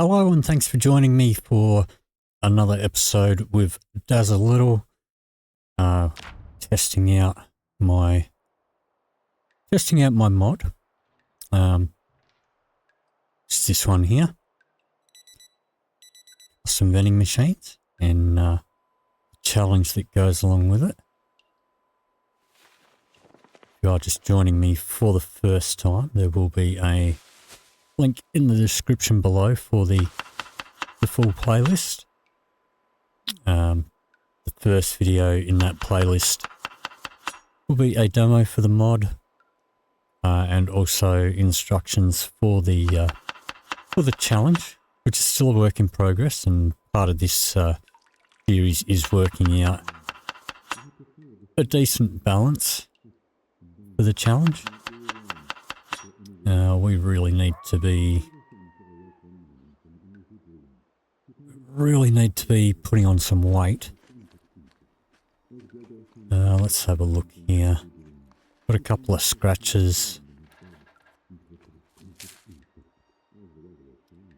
Hello and thanks for joining me for another episode with Dazza Little, testing out my mod. It's this one here, Custom Vending Machines, and the challenge that goes along with it. If you are just joining me for the first time, there will be a link in the description below for the full playlist. The first video in that playlist will be a demo for the mod, and also instructions for the challenge, which is still a work in progress, and part of this series is working out a decent balance for the challenge. We really need to be putting on some weight. Let's have a look here. Got a couple of scratches.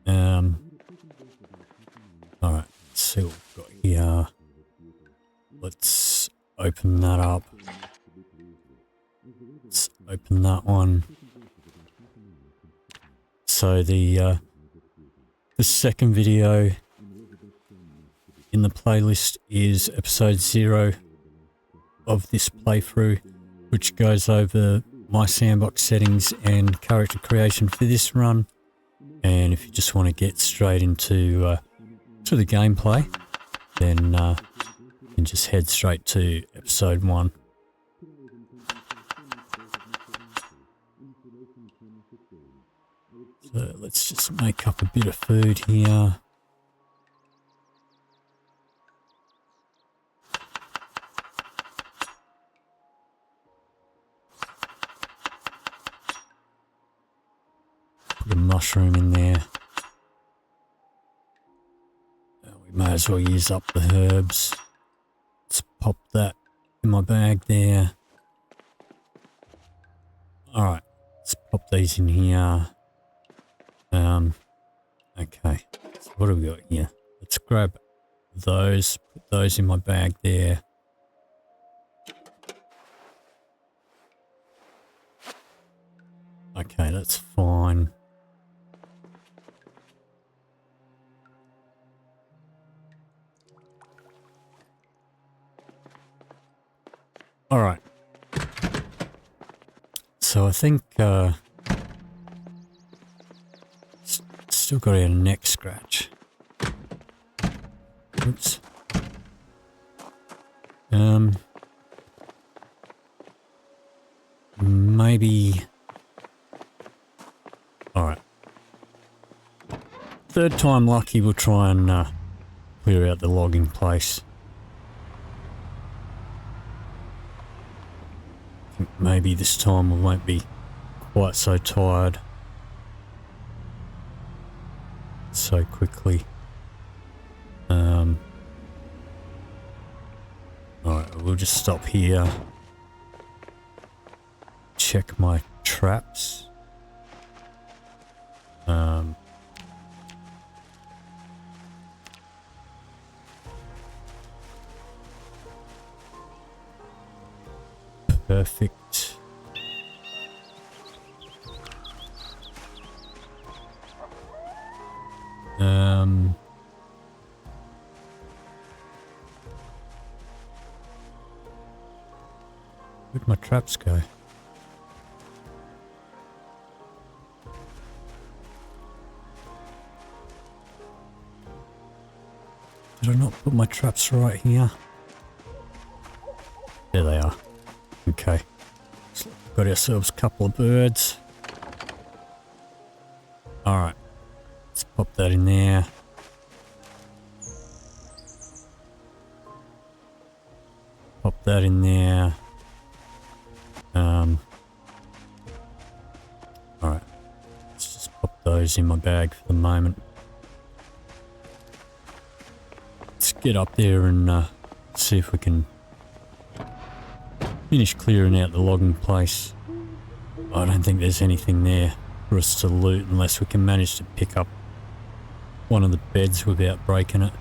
Alright, let's see what we've got here. Let's open that up. Let's open that one. So the second video in the playlist is episode 0 of this playthrough, which goes over my sandbox settings and character creation for this run. And if you just want to get straight into to the gameplay, then you can just head straight to episode 1. So let's just make up a bit of food here. Put a mushroom in there. We may as well use up the herbs. Let's pop that in my bag there. Alright, let's pop these in here. Okay, so what have we got here? Let's grab those, put those in my bag there. Okay, that's fine. Alright. So I think, still got a neck scratch. Oops. Maybe. Alright. Third time lucky, we'll try and clear out the logging place. I think maybe this time we won't be quite so tired so quickly. Alright, we'll just stop here. Check my traps. Perfect. Where'd my traps go? Did I not put my traps right here? There they are. Okay. So got ourselves a couple of birds. Alright. Let's pop that in there. Pop that in there. Alright. Let's just pop those in my bag for the moment. Let's get up there and see if we can finish clearing out the logging place. I don't think there's anything there for us to loot unless we can manage to pick up one of the beds without breaking it.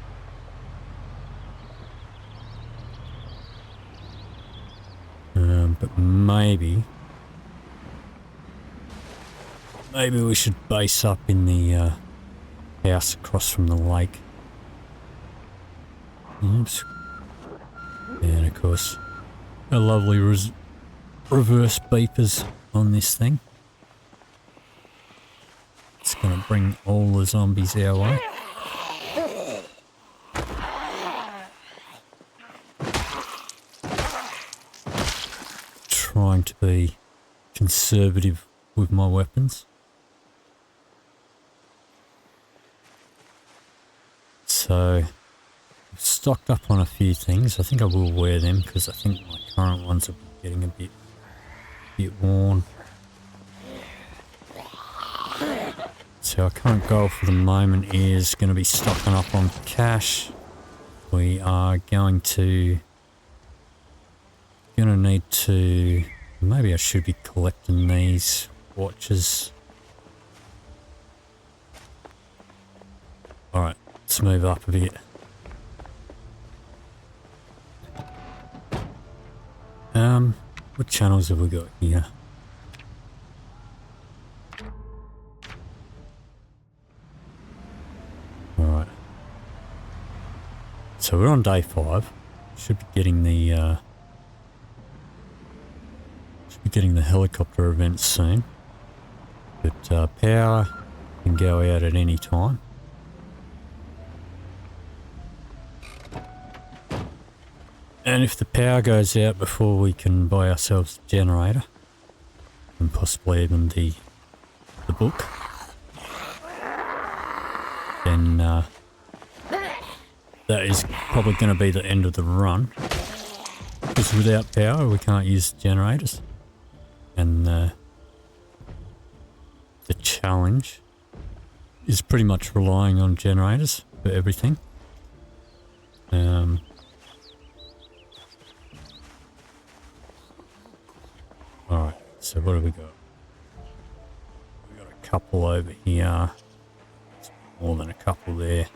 But maybe we should base up in the house across from the lake. Oops. And of course, a lovely reverse beepers on this thing. It's going to bring all the zombies our way. Trying to be conservative with my weapons. So, I've stocked up on a few things. I think I will wear them because I think my current ones are getting a bit worn. So our current goal for the moment is going to be stocking up on cash. We are going to need to, maybe I should be collecting these watches. Alright, let's move up a bit. What channels have we got here? Alright. So we're on day 5. Should be getting the helicopter event soon. But power can go out at any time. And if the power goes out before we can buy ourselves a generator, and possibly even the book, then that is probably going to be the end of the run. Because without power we can't use generators. And the challenge is pretty much relying on generators for everything. Alright, so what have we got? We got a couple over here. More than a couple there.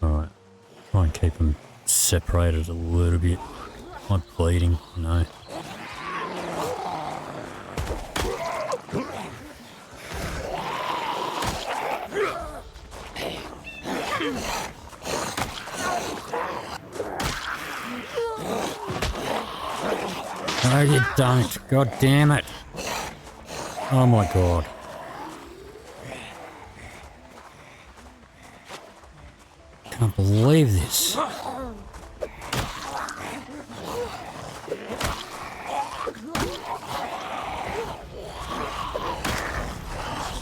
Alright, try and keep them separated a little bit. Am I bleeding? No. No, you don't. God damn it. Oh my god. Can't believe this.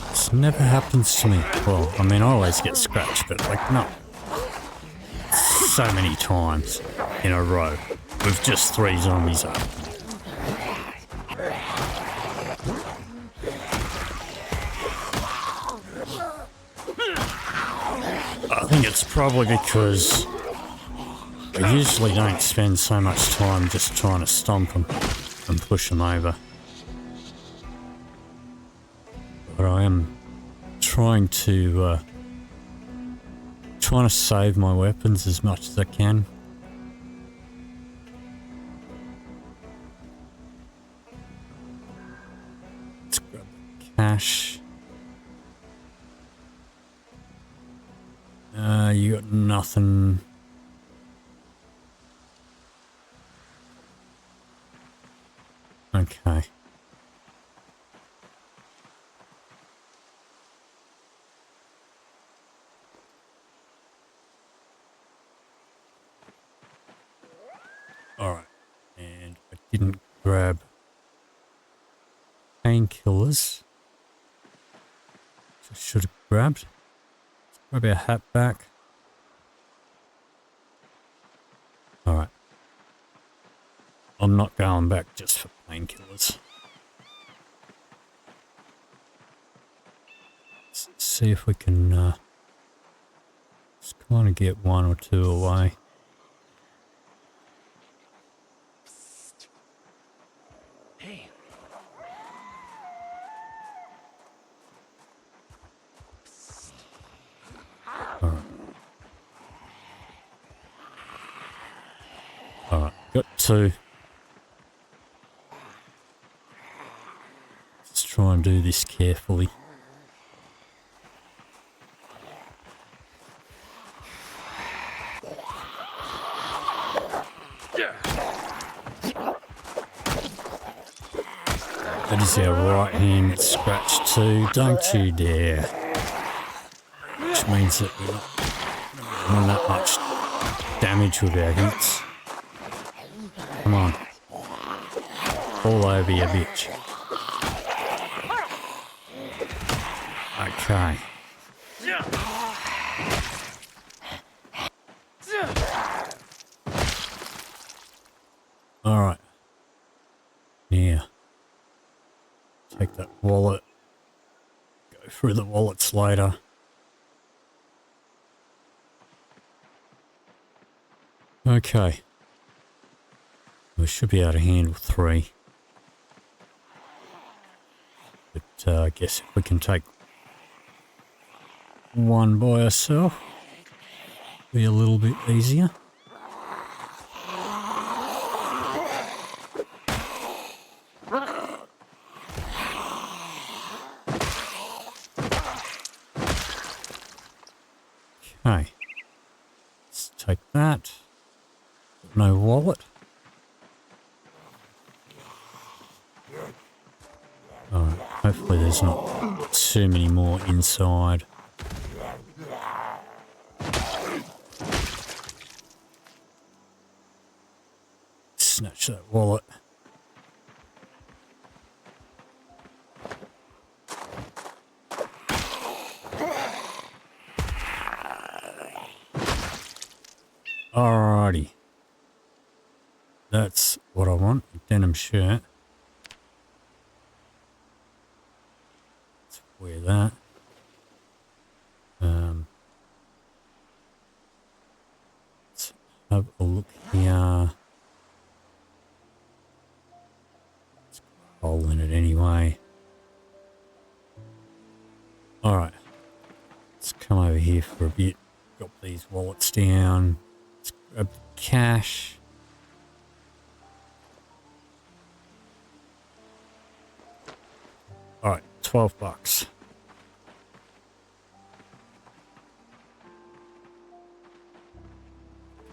This never happens to me. Well, I mean, I always get scratched, but like, not so many times in a row with just 3 zombies up. I think it's probably because I usually don't spend so much time just trying to stomp them and push them over. But I am trying to save my weapons as much as I can. Let's grab the cash. You got nothing. Okay. Alright. And I didn't grab painkillers. I should have grabbed. Let's grab our hat back. Alright. I'm not going back just for painkillers. see if we can just kind of get one or two away. Hey. Alright, got two. Let's try and do this carefully. That is our right hand that's scratched too. Don't you dare. Which means that we're not doing that much damage with our hits. Come on. All over you, bitch. Okay. Alright. Now. Take that wallet. Go through the wallets later. Okay. We should be able to handle 3. But I guess if we can take 1 by ourselves, be a little bit easier. Okay. Let's take that. No wallet. Alright, hopefully there's not too many more inside. Snatch that wallet. Alrighty. That's what I want, a denim shirt. Let's wear that. Let's have a look here. It's got a hole in it anyway. Alright. Let's come over here for a bit. Drop these wallets down. Let's grab the cash. Alright, $12.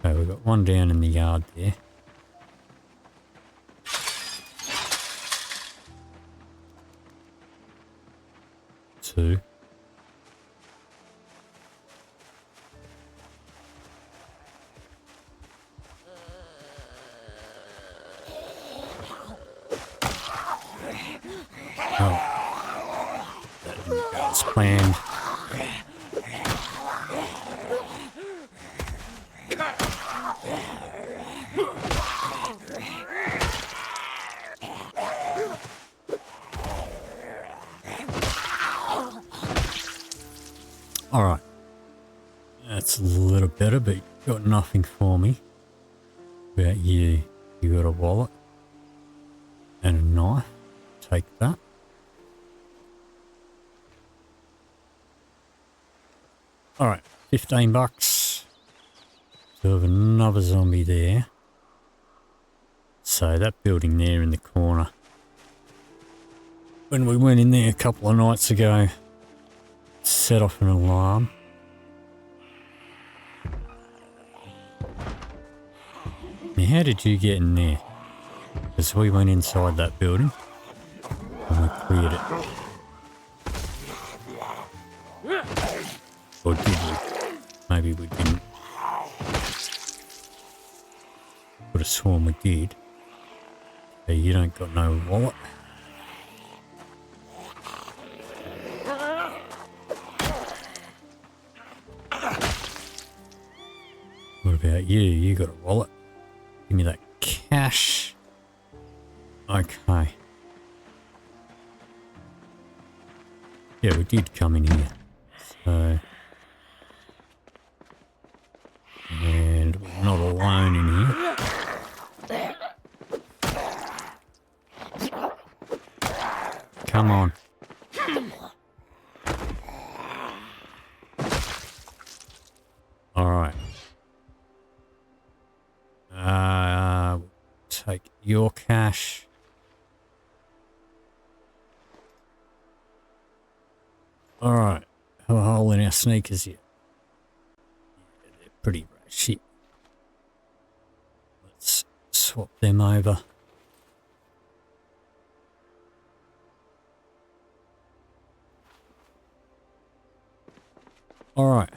Okay, we've got one down in the yard there. Two. Oh. That didn't go as planned. Alright. That's a little better, but you got nothing for me. About you. You got a wallet and a knife. Take that. Alright, $15. So we have another zombie there. So that building there in the corner. When we went in there a couple of nights ago, set off an alarm. Now how did you get in there? Because we went inside that building and we cleared it. Or did we? Maybe we didn't. Could have sworn we did. Hey, you don't got no wallet. What about you? You got a wallet. Give me that cash. Okay. Yeah, we did come in here. So, and we're not alone in here. Come on. Alright. Take your cash. Alright. Have a hole in our sneakers yet? Yeah, they're pretty shit. Let's swap them over. Alright.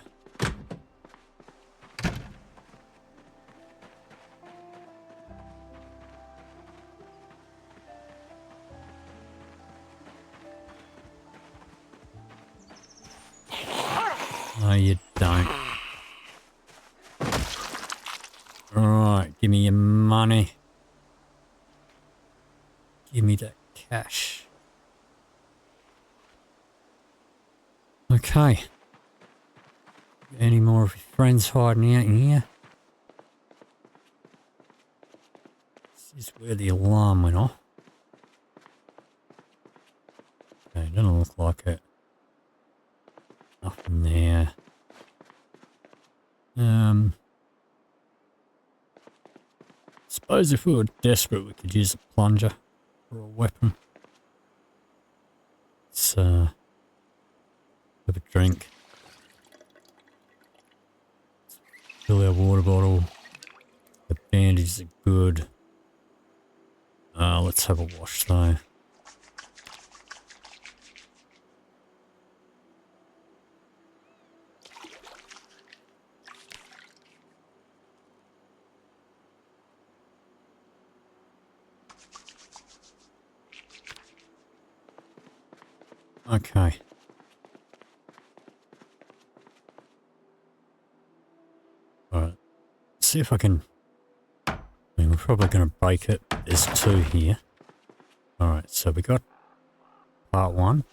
No, you don't. Alright, give me your money. Give me that cash. Okay. Any more of your friends hiding out in here? This is where the alarm went off. Okay, doesn't look like it. Nothing there. Suppose if we were desperate, we could use a plunger for a weapon. Let's have a drink. Fill our water bottle. The bandages are good. Let's have a wash though. Okay. Alright. See if I can... I mean, we're probably going to break it. There's two here. Alright, so we got part one.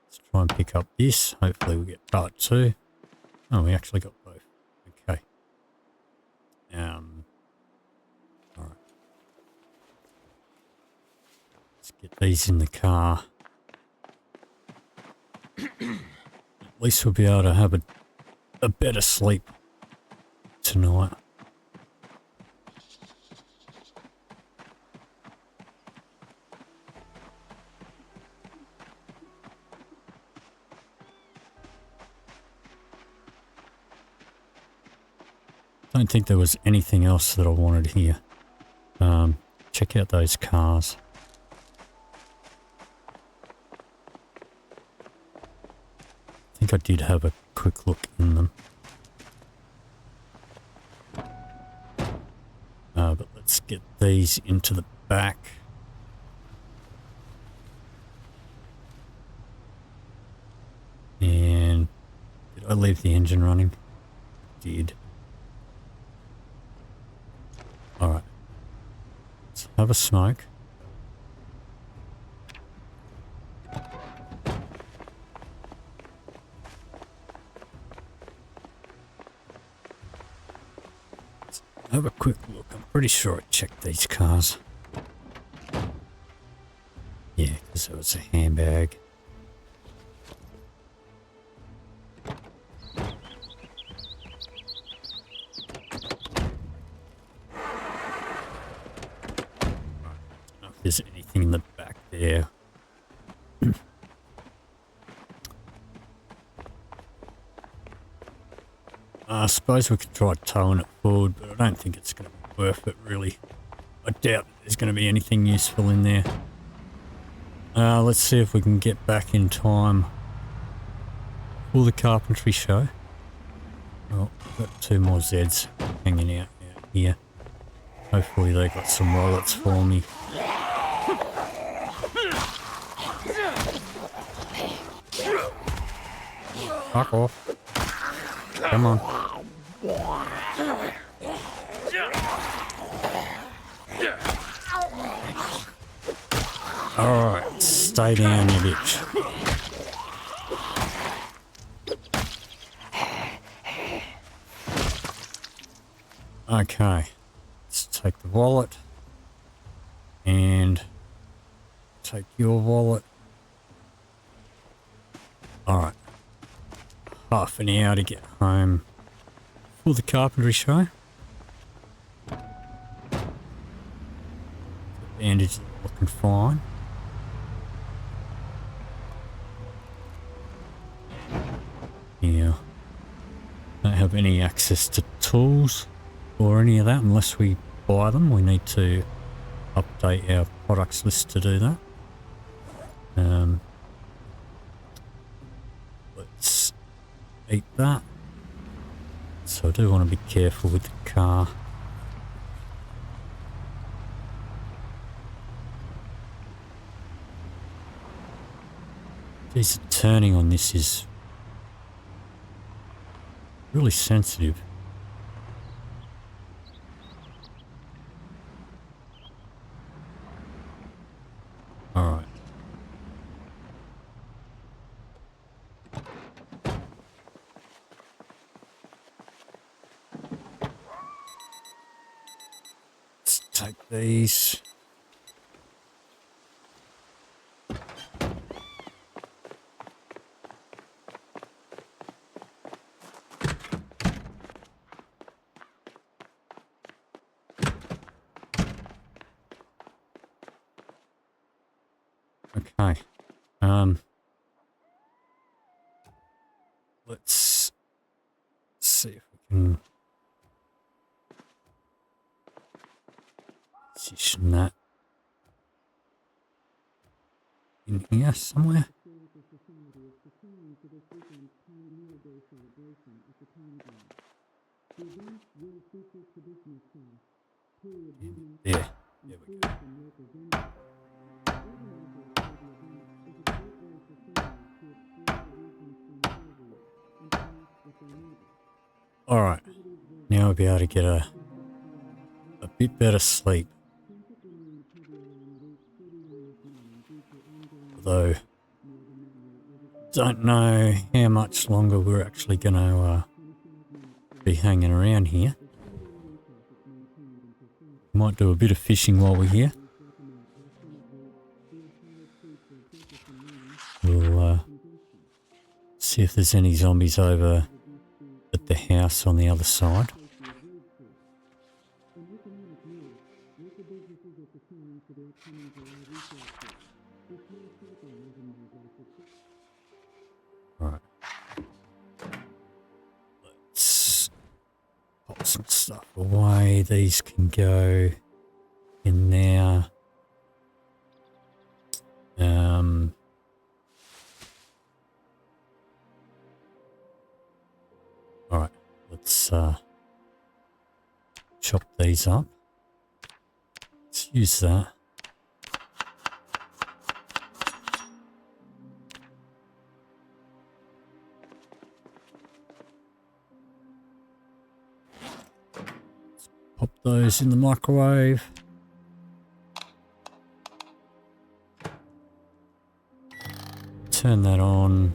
Let's try and pick up this. Hopefully we get part two. Oh, we actually got both. Okay. Alright. Let's get these in the car. At least we'll be able to have a better sleep tonight. Don't think there was anything else that I wanted here. Check out those cars. I think I did have a quick look in them. But let's get these into the back. And did I leave the engine running? I did. Alright. Let's have a smoke. Have a quick look. I'm pretty sure I checked these cars. Yeah, because it was a handbag. I don't know if there's anything in the back there. I suppose we could try towing it forward, but I don't think it's going to be worth it, really. I doubt there's going to be anything useful in there. Let's see if we can get back in time for the carpentry show. Well, we've got two more Zeds hanging out here. Hopefully they got some wallets for me. Fuck off. Come on. Alright, stay down, you bitch. Okay, let's take the wallet and take your wallet. Alright, half an hour to get home for the carpentry show. The bandages are looking fine. Yeah, don't have any access to tools or any of that unless we buy them. We need to update our products list to do that. Let's eat that. So I do want to be careful with the car. Geez, the turning on this is really sensitive. Alright. Let's take these. Okay. Let's see if we can position that in here somewhere. Yeah, there we go. Alright, now we'll be able to get a bit better sleep. Although, don't know how much longer we're actually going to be hanging around here. Might do a bit of fishing while we're here. We'll see if there's any zombies over at the house on the other side. Right. Let's pop some stuff away. These can go in there. Alright, let's chop these up. Let's use that. Let's pop those in the microwave. Turn that on.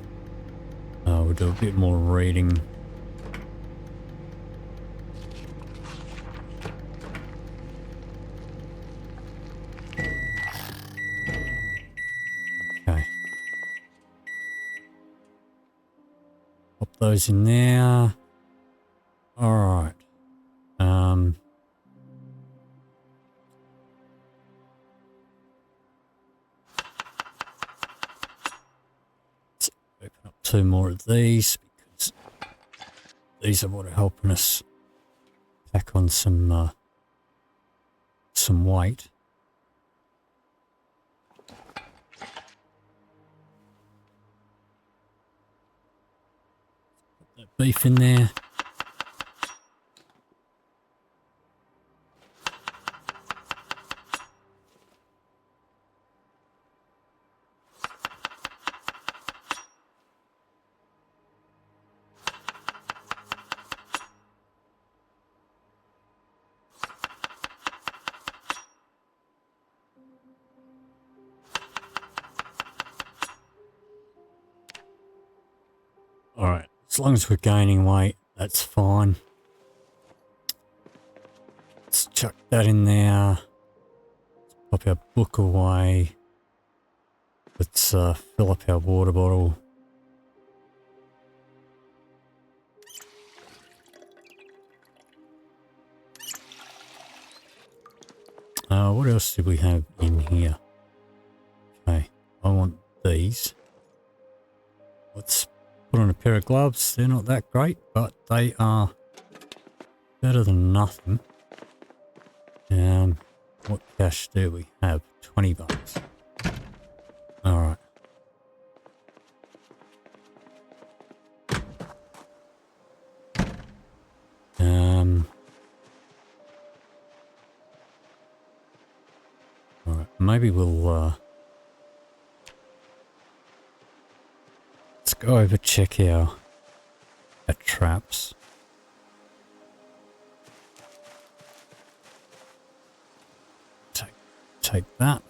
We'll do a bit more reading. Okay. Pop those in there. Alright. Let's open up 2 more of these because these are what are helping us pack on some weight. Put that beef in there. Alright, as long as we're gaining weight, that's fine. chuck that in there. Let's pop our book away. Let's fill up our water bottle. What else did we have in here? Okay, I want these. Let's put on a pair of gloves. They're not that great, but they are better than nothing. What cash do we have? 20 bucks. Alright. Alright, maybe we'll let's go over check our traps. Take that.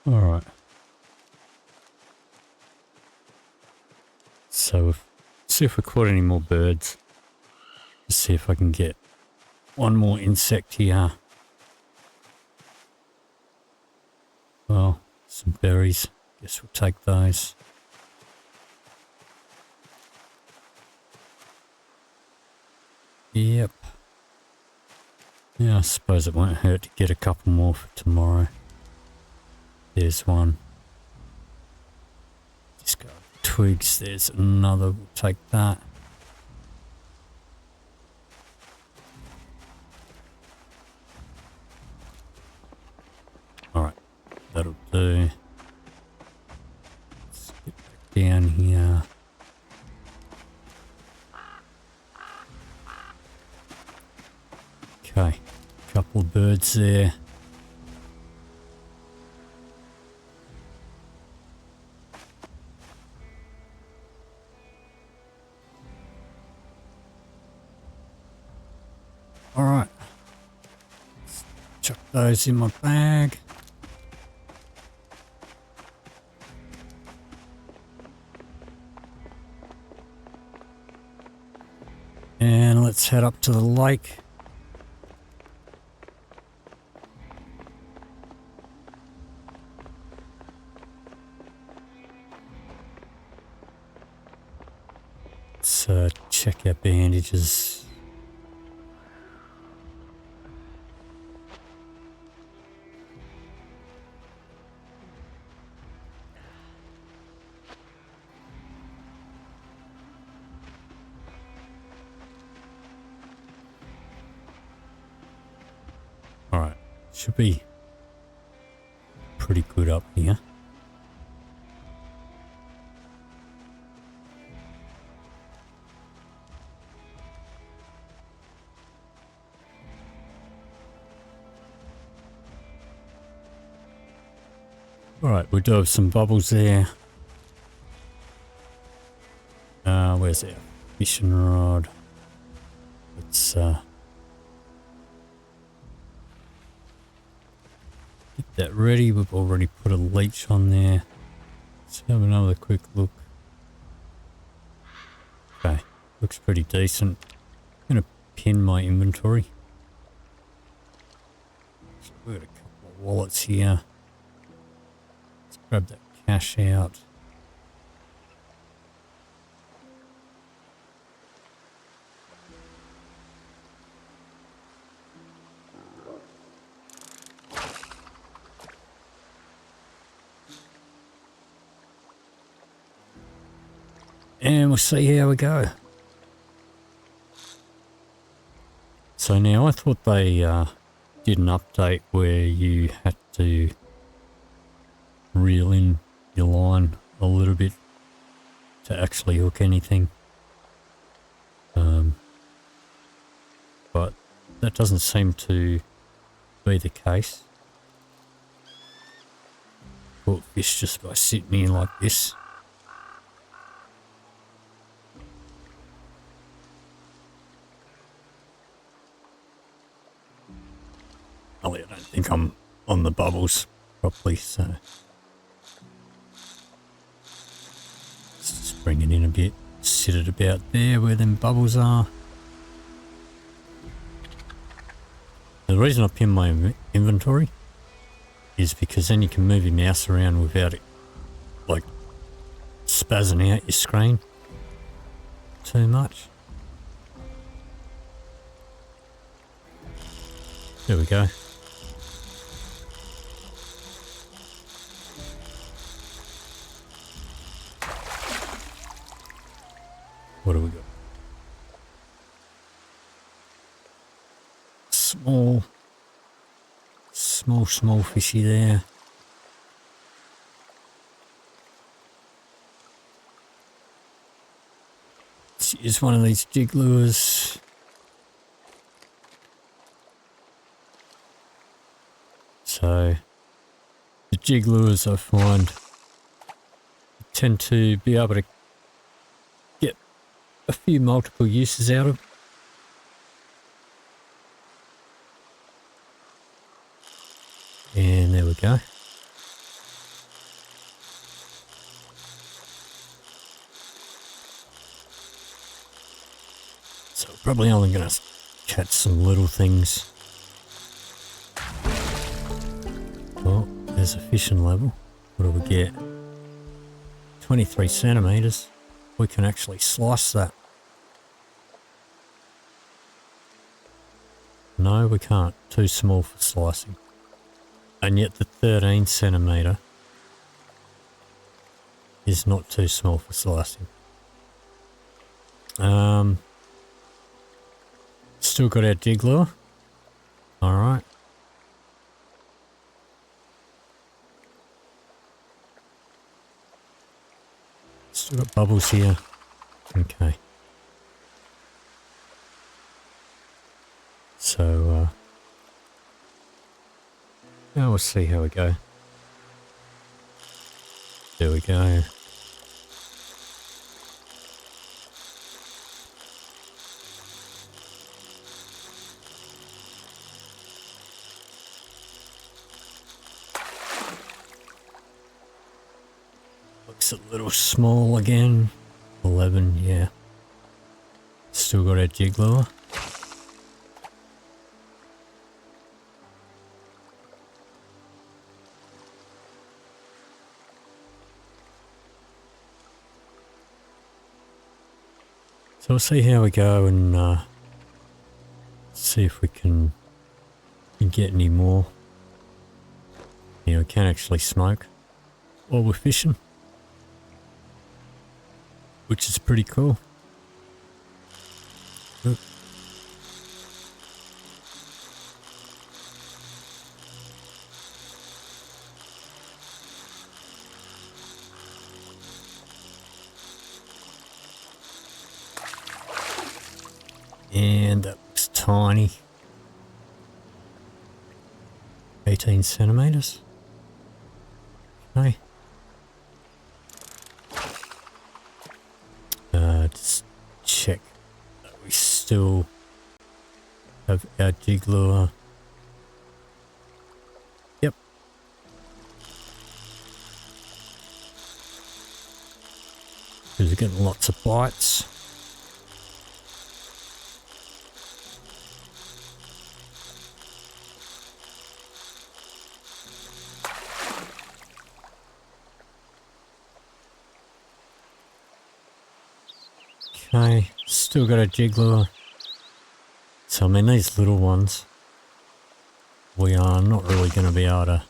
All right. So, see if we caught any more birds. Just see if I can get one more insect here. Well, some berries. Guess we'll take those. Yep. Yeah, I suppose it won't hurt to get a couple more for tomorrow. There's one. Just go twigs. There's another. We'll take that. Alright. That'll do. Let's get back down here. Okay. Couple of birds there. Alright, chuck those in my bag. And let's head up to the lake. Let's check our bandages. Alright, should be pretty good up here. Alright, we do have some bubbles there. Where's our fishing rod? Let's get that ready. We've already put a leech on there. Let's have another quick look. Okay, looks pretty decent. I'm going to pin my inventory. So we've got a couple of wallets here. Let's grab that cash out. And we'll see how we go. So now I thought they did an update where you had to reel in your line a little bit to actually hook anything. But that doesn't seem to be the case. caught fish just by sitting here like this. Oh, I don't think I'm on the bubbles properly, so let's just bring it in a bit. Sit it about there where them bubbles are. The reason I pin my inventory is because then you can move your mouse around without it like spazzing out your screen too much. There we go. What do we got? Small fishy there. Let's use one of these jig lures. So the jig lures I find tend to be able to get a few multiple uses out of. And there we go. So probably only going to catch some little things. Oh, there's a fishing level. What do we get? 23 centimeters. We can actually slice that. No, we can't. Too small for slicing. And yet the 13 centimeter is not too small for slicing. Still got our jig lure. Alright. Still got bubbles here. Okay. So, now we'll see how we go. There we go. Looks a little small again. 11, yeah. Still got our jig lure. So we'll see how we go and see if we can get any more. You know, we can actually smoke while we're fishing, which is pretty cool. Oop. And that looks tiny. 18 centimeters. Okay. Just check that we still have our jig lure. Yep. Because we're getting lots of bites. Okay, still got a jig lure. So I mean these little ones, we are not really going to be able to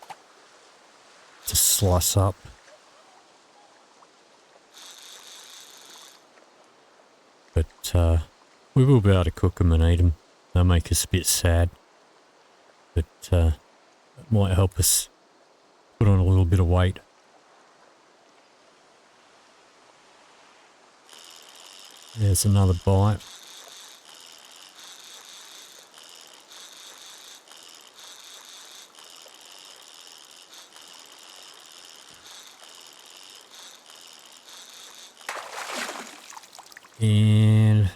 slice up. But we will be able to cook them and eat them. They'll make us a bit sad. But it might help us put on a little bit of weight. There's another bite. And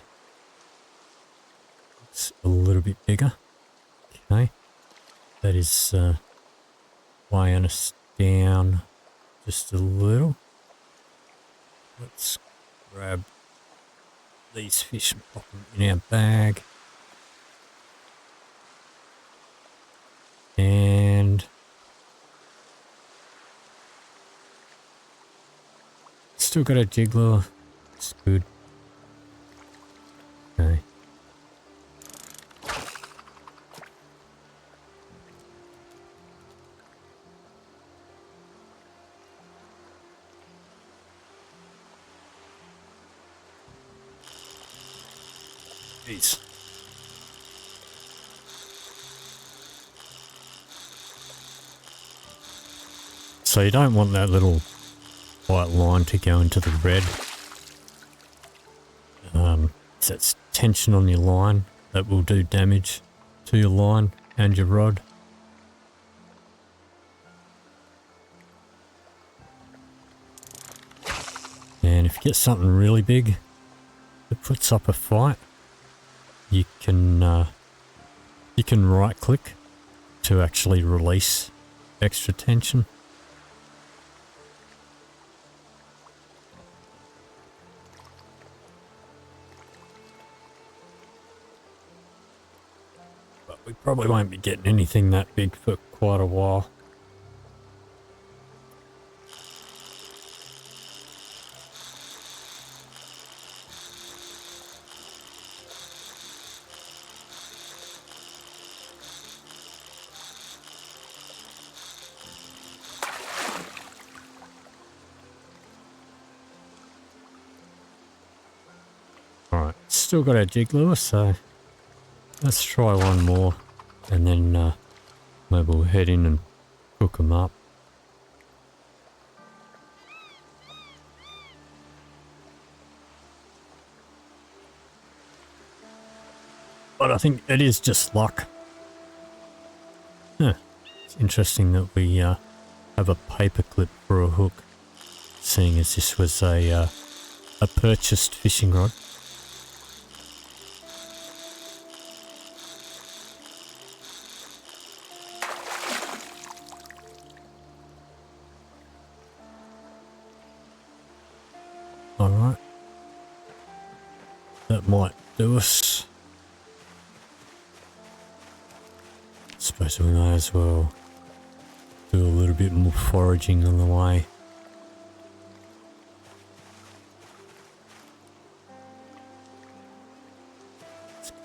it's a little bit bigger. Okay. That is weighing us down just a little. Let's grab these fish and pop them in our bag. And still got a jig lure. It's good. Okay. Jeez. So you don't want that little white line to go into the red. So it's tension on your line that will do damage to your line and your rod. And if you get something really big that puts up a fight, you can right click to actually release extra tension. But we probably won't be getting anything that big for quite a while. Alright, still got our jig lure, so let's try one more and then maybe we'll head in and cook them up. But I think it is just luck. Huh. It's interesting that we have a paper clip for a hook, seeing as this was a purchased fishing rod. Alright. That might do us. Suppose we may as well do a little bit more foraging on the way.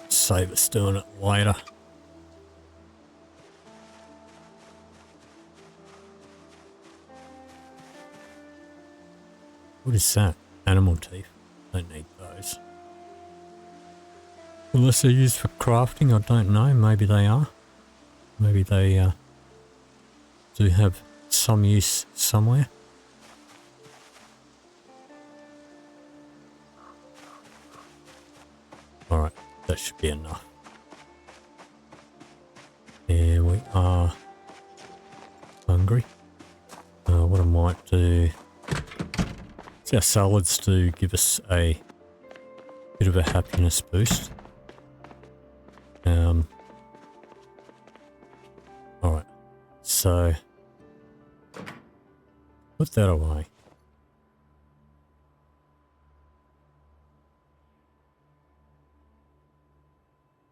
Save us doing it later. What is that? Animal teeth. Don't need those. Unless they're used for crafting, I don't know. Maybe they are. Maybe they do have some use somewhere. Alright, that should be enough. Yeah, we are hungry. What I might do... Our salads do give us a bit of a happiness boost. Alright, so put that away.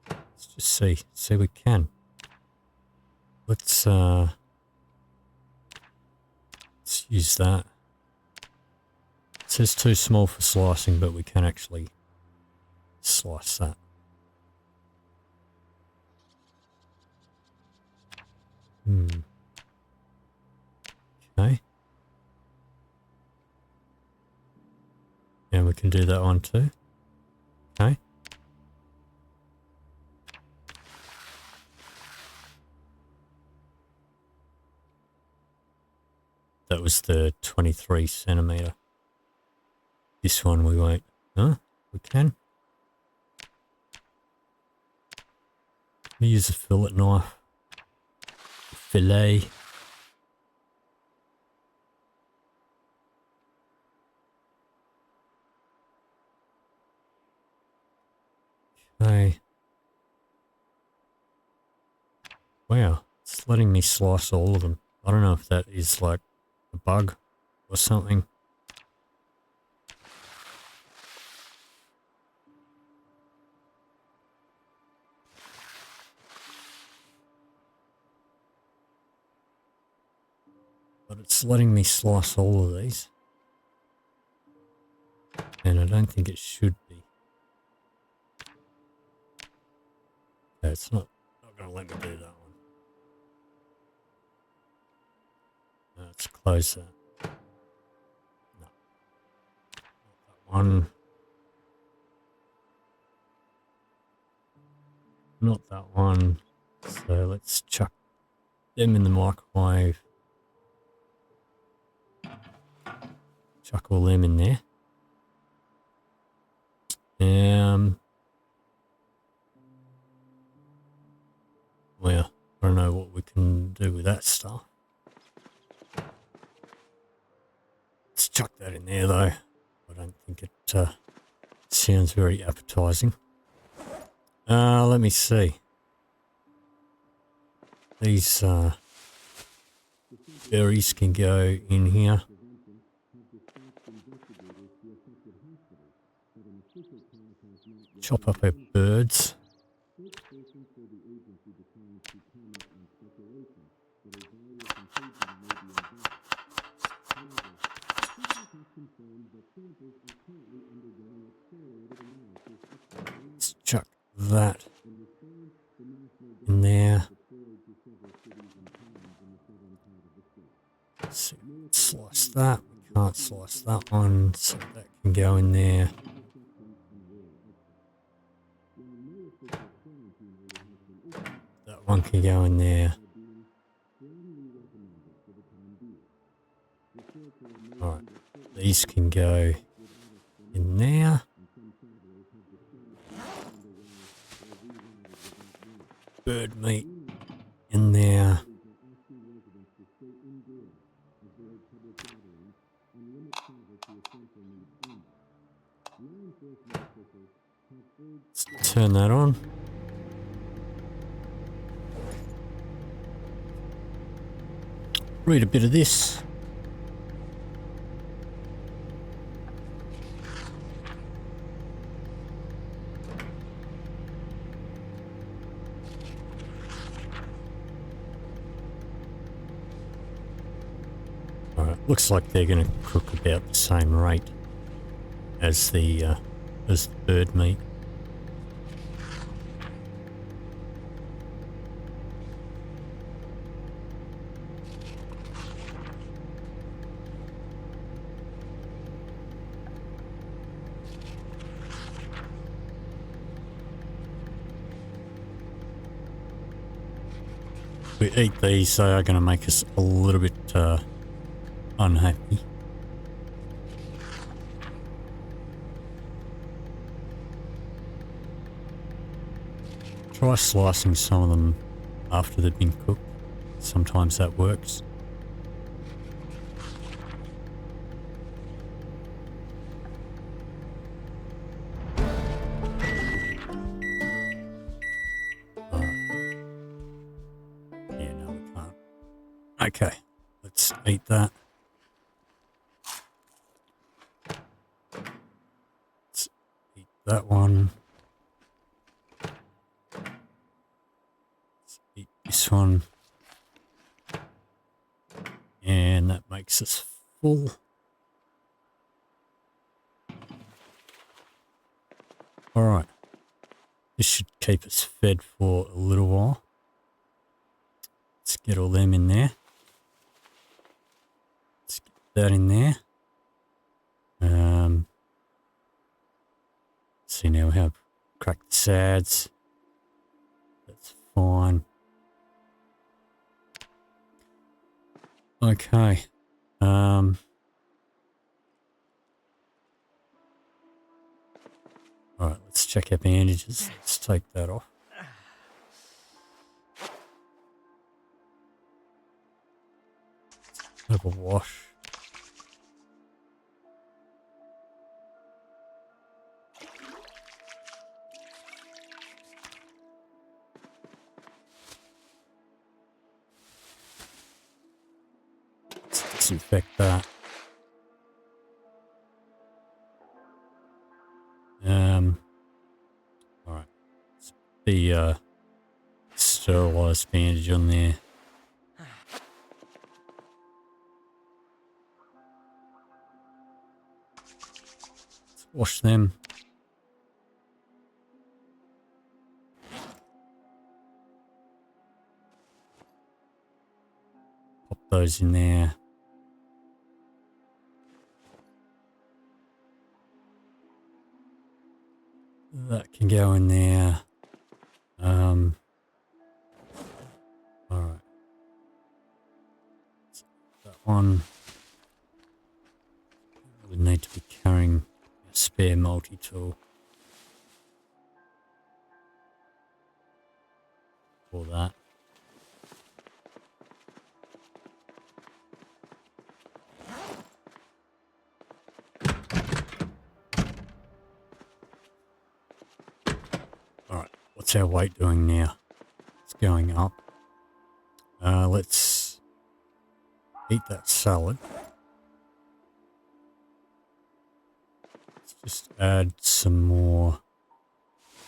Let's just see we can. Let's use that. It says too small for slicing, but we can actually slice that. Okay. And we can do that one too. Okay. That was the 23 centimeter. This one we won't. Huh? We can. We use a fillet knife. Fillet. Okay. Wow, it's letting me slice all of them. I don't know if that is like a bug or something. But it's letting me slice all of these. And I don't think it should be. Okay, it's not going to let me do that one. Let's close that. No, not that one. Not that one. So let's chuck them in the microwave. Chuck all them in there. Well, I don't know what we can do with that stuff. Let's chuck that in there though. I don't think it sounds very appetizing. Let me see. These berries can go in here. Chop up our birds. Let's chuck that in there. So slice that. We can't slice that one, so that can go in there. That one can go in there. Alright, these can go in there. Bird meat in there. Let's turn that on. Read a bit of this. Alright, looks like they're going to cook about the same rate as the bird meat. We eat these, they are going to make us a little bit unhappy. Try slicing some of them after they've been cooked. Sometimes that works. Yeah, no, we can't. Okay, let's eat that. Let's eat that one. Let's eat this one. And that makes us full. Alright. This should keep us fed for a little while. Let's get all them in there. Let's get that in there. See now we have cracked sads. That's fine. Okay. Alright, let's check our bandages. Let's take that off. Have a wash. disinfect that. Alright. The sterilized bandage on there. Let's wash them. Pop those in there. That can go in there. Alright. That one. We need to be carrying a spare multi-tool for that. Alright, what's our weight doing now? It's going up. Let's eat that salad. Let's just add some more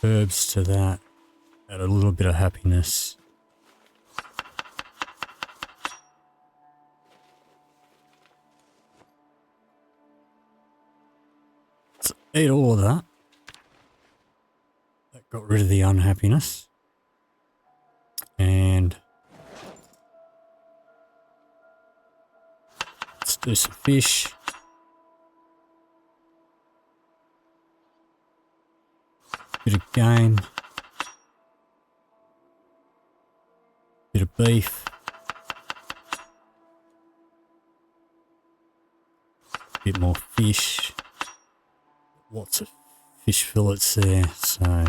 herbs to that. Add a little bit of happiness. Let's eat all of that. That got rid of the unhappiness. And let's do some fish. Bit of game. Bit of beef. Bit more fish. Lots of fish fillets there, so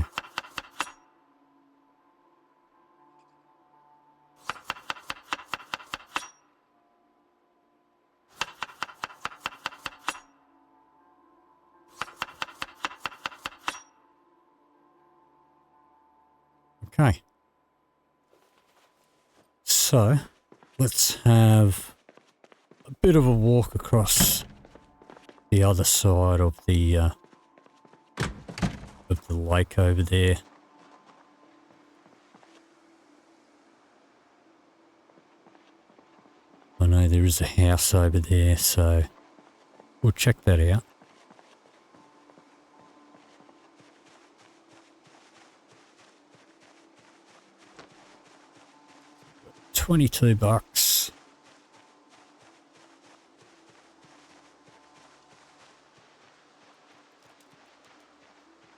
okay. So let's have a bit of a walk across the other side of the lake over there. I know there is a house over there, so we'll check that out. $22.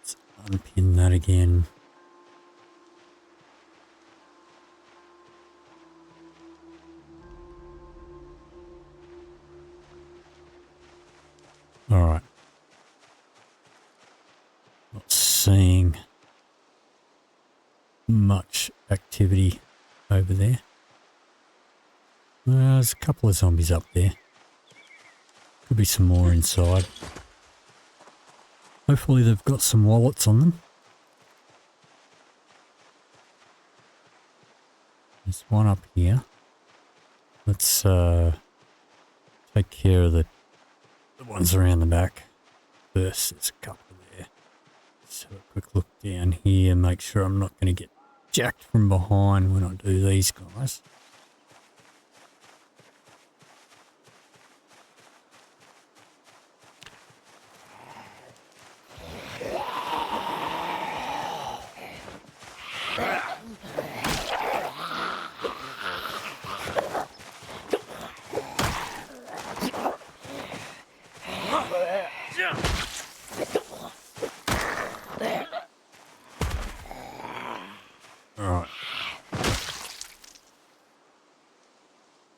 Let's unpin that again. All right. Not seeing much activity over there. There's a couple of zombies up there. Could be some more inside. Hopefully they've got some wallets on them. There's one up here. Let's take care of the ones around the back first. There's a couple there. Let's have a quick look down here. Make sure I'm not going to get jacked from behind when I do these guys.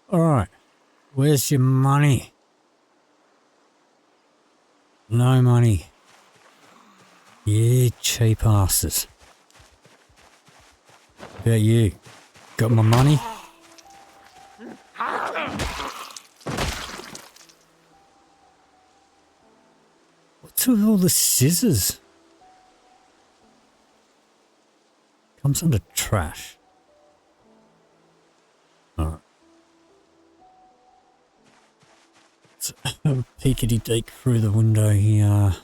Alright, where's your money? No money. Yeah, cheap asses. How about you? Got my money? What's with all the scissors? Comes under trash. Alright. peekity deek through the window here.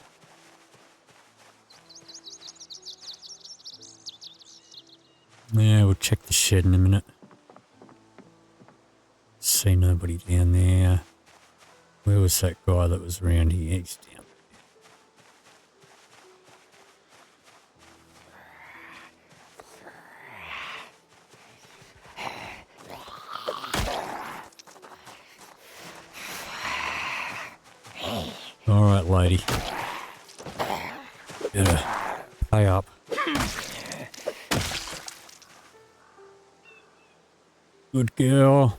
Yeah, we'll check the shed in a minute. See nobody down there. Where was that guy that was around here? He's down. Alright, lady. Better pay up. Good girl.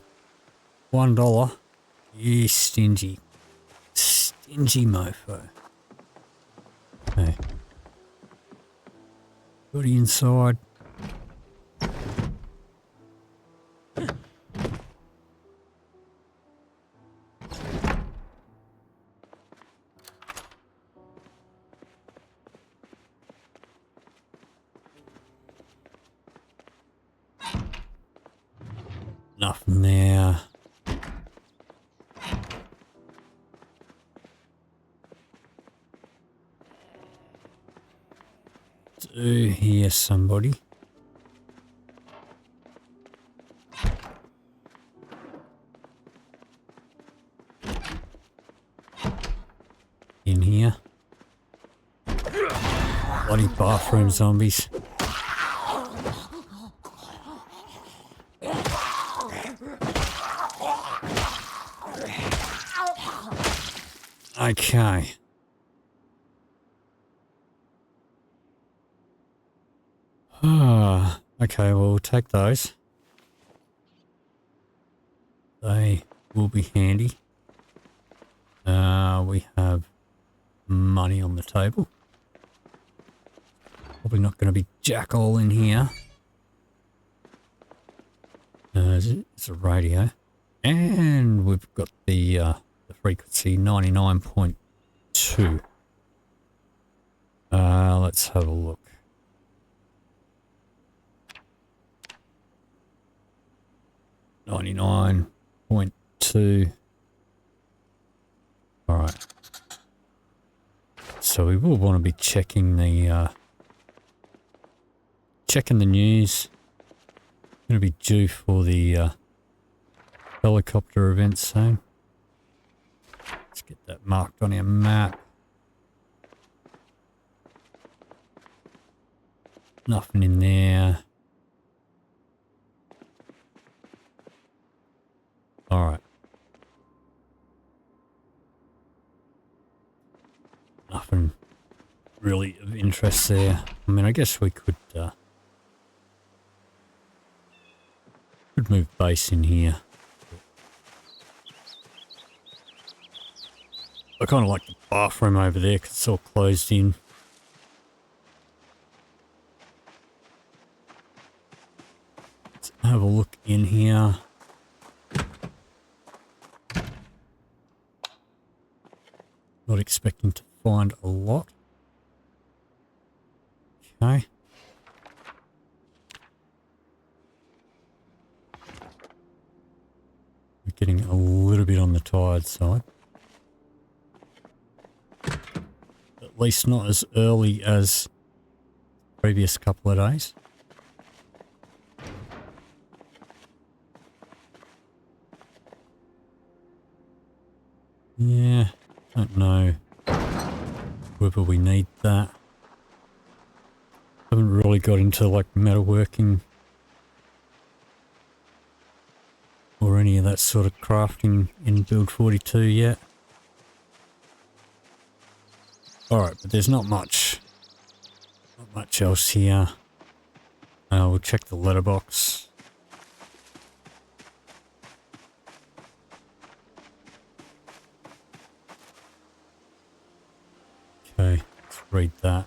$1. You stingy. Stingy mofo. Hey. Got inside. Nothing there. Do hear somebody. In here. Bloody bathroom zombies. Okay. Okay, well, we'll take those. They will be handy. We have money on the table. Probably not going to be jack all in here. It's a radio. And we've got the frequency 99.2. Let's have a look. .2. All right. So we will want to be checking the news. Going to be due for the helicopter event soon. Let's get that marked on our map. Nothing in there. All right. Nothing really of interest there. I mean, I guess we could move base in here. I kind of like the bathroom over there because it's all closed in. Let's have a look in here. Not expecting to find a lot. Okay. We're getting a little bit on the tired side. At least not as early as the previous couple of days. Yeah, don't know whether we need that. Haven't really got into like metalworking or any of that sort of crafting in Build 42 yet. Alright, but there's not much else here. We'll check the letterbox. Okay, let's read that.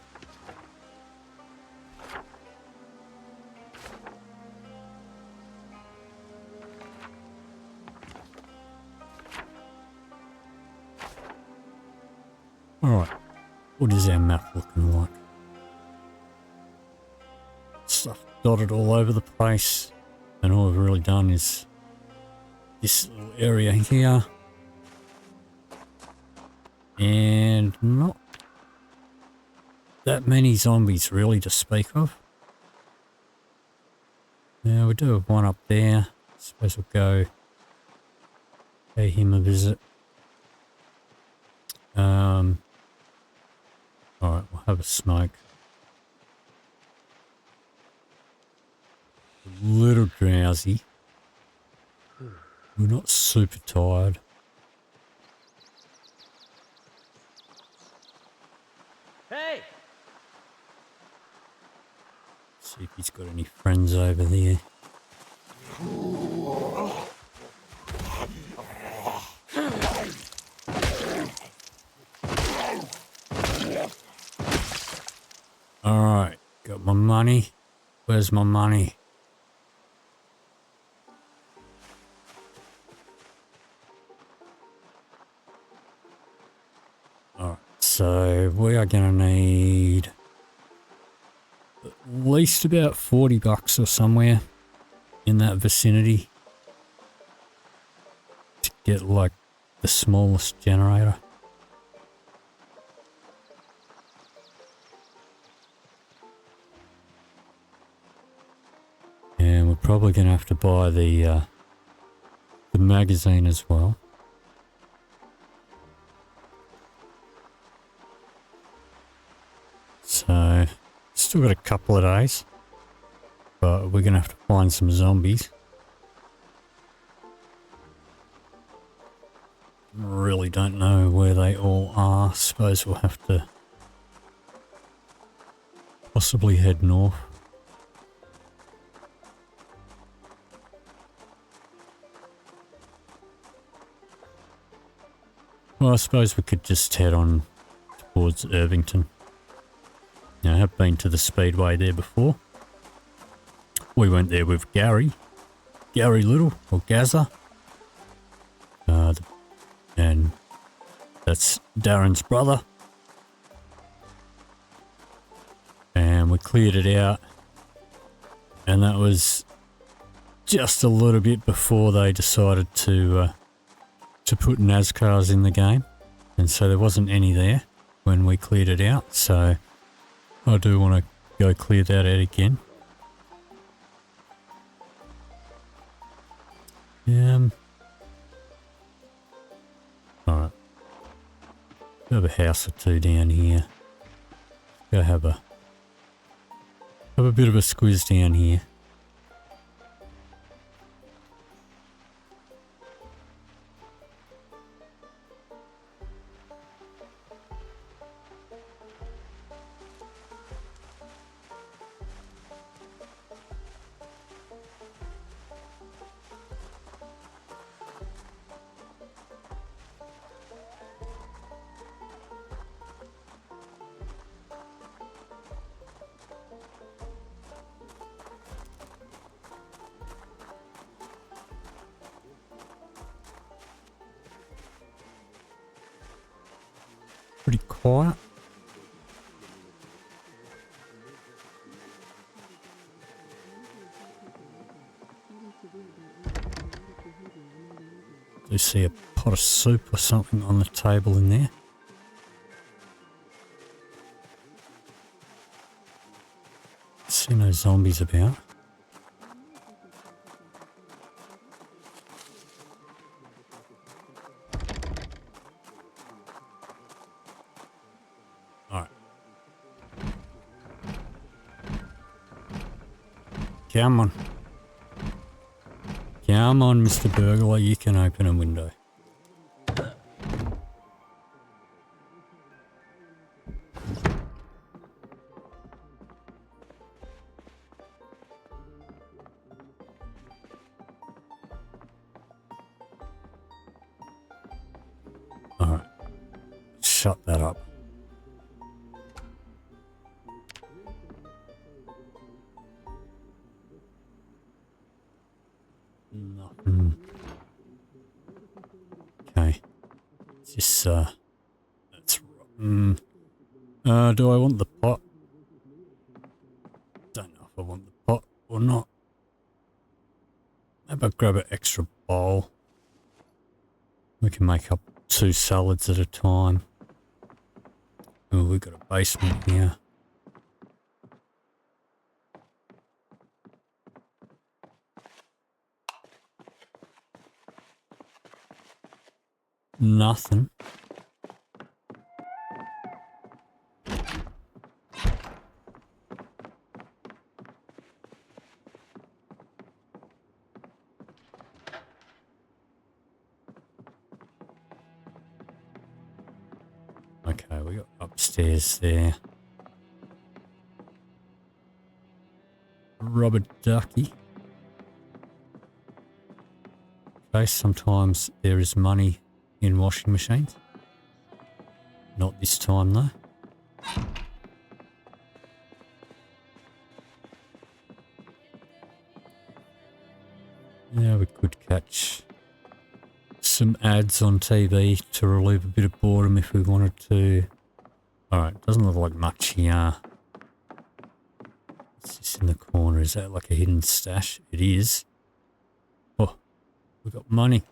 Alright, what is our map looking like? Stuff dotted all over the place, and all we've really done is this little area here. And not that many zombies really to speak of. Now we do have one up there. Suppose we'll go pay him a visit. Alright, we'll have a smoke. A little drowsy. We're not super tired. Hey! See if he's got any friends over there. Alright, got my money. Where's my money? Alright, so we are going to need at least about 40 bucks or somewhere in that vicinity to get like the smallest generator. And we're probably going to have to buy the magazine as well. So, still got a couple of days, but we're going to have to find some zombies. Really don't know where they all are. Suppose we'll have to possibly head north. Well, I suppose we could just head on towards Irvington. Now, I have been to the Speedway there before. We went there with Gary Little, or Gazza. And that's Darren's brother. And we cleared it out. And that was just a little bit before they decided to put NASCARs in the game. And so there wasn't any there when we cleared it out. So I do want to go clear that out again. Alright. Have a house or two down here. Go have a bit of a squiz down here. Pretty quiet. Do see a pot of soup or something on the table in there. See no zombies about. Alright. Come on. Come on, Mr. Burglar, you can open a window. Alright. Shut that up. Nothing. Okay. Just, that's rotten. Do I want the pot? Don't know if I want the pot or not. Maybe I'll grab an extra bowl. We can make up 2 salads at a time. Oh, we've got a basement here. Nothing. Okay, we got upstairs there. Rubber ducky. Okay, sometimes there is money in washing machines. Not this time though. Yeah, we could catch some ads on TV to relieve a bit of boredom if we wanted to. Alright, doesn't look like much here. What's this in the corner? Is that like a hidden stash? It is. Oh, we got money.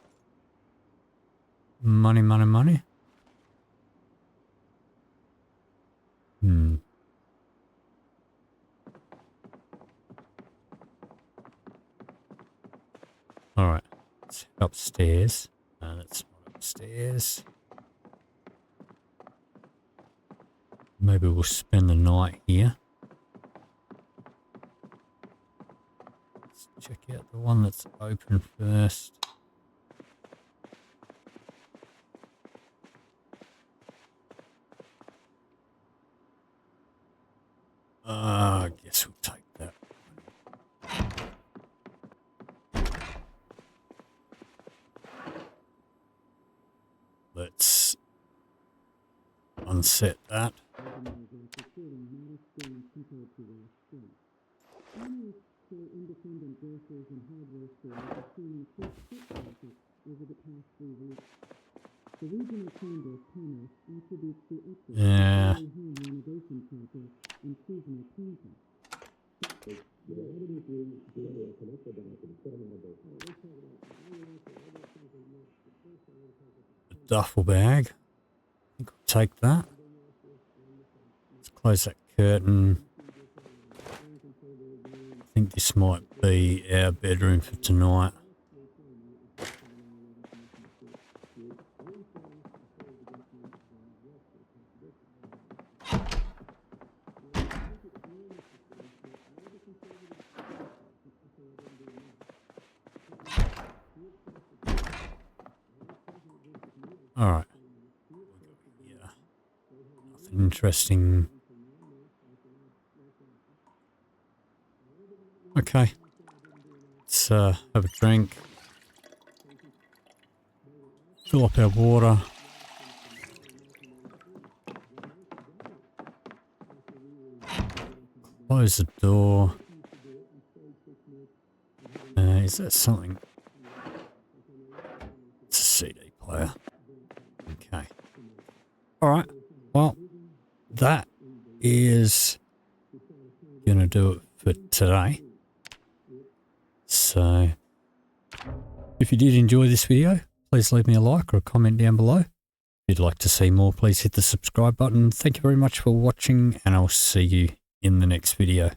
Money, money, money. Alright, let's head upstairs. No, that's not upstairs. Maybe we'll spend the night here. Let's check out the one that's open first. I guess we'll take that. Let's unset that. Yeah. A duffel bag. I think I'll take that. Let's close that curtain. I think this might be our bedroom for tonight. Alright. Yeah. Nothing interesting. Okay. Let's have a drink. Fill up our water. Close the door. Is that something? It's a CD player. Okay. Alright. Well, that is going to do it for today. So, if you did enjoy this video, please leave me a like or a comment down below. If you'd like to see more, please hit the subscribe button. Thank you very much for watching, and I'll see you in the next video.